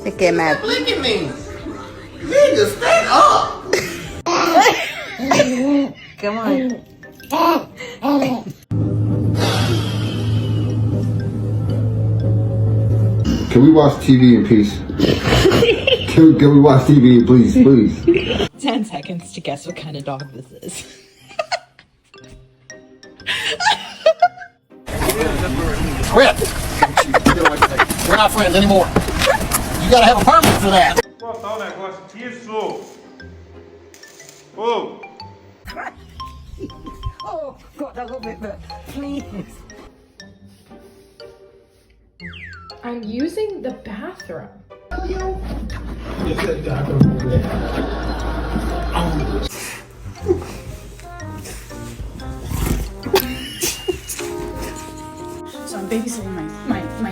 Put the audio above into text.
Take a map. Look at me. Nigga, stand up. Come on. Can we watch TV in peace? Can we watch TV, please, please? 10 seconds to guess what kind of dog this is. Quit. We're not friends anymore. You gotta have a permit for that. Vou botar o negócio disso. Oh. Oh, God, I love it, but please. I'm using the bathroom. So I'm babysitting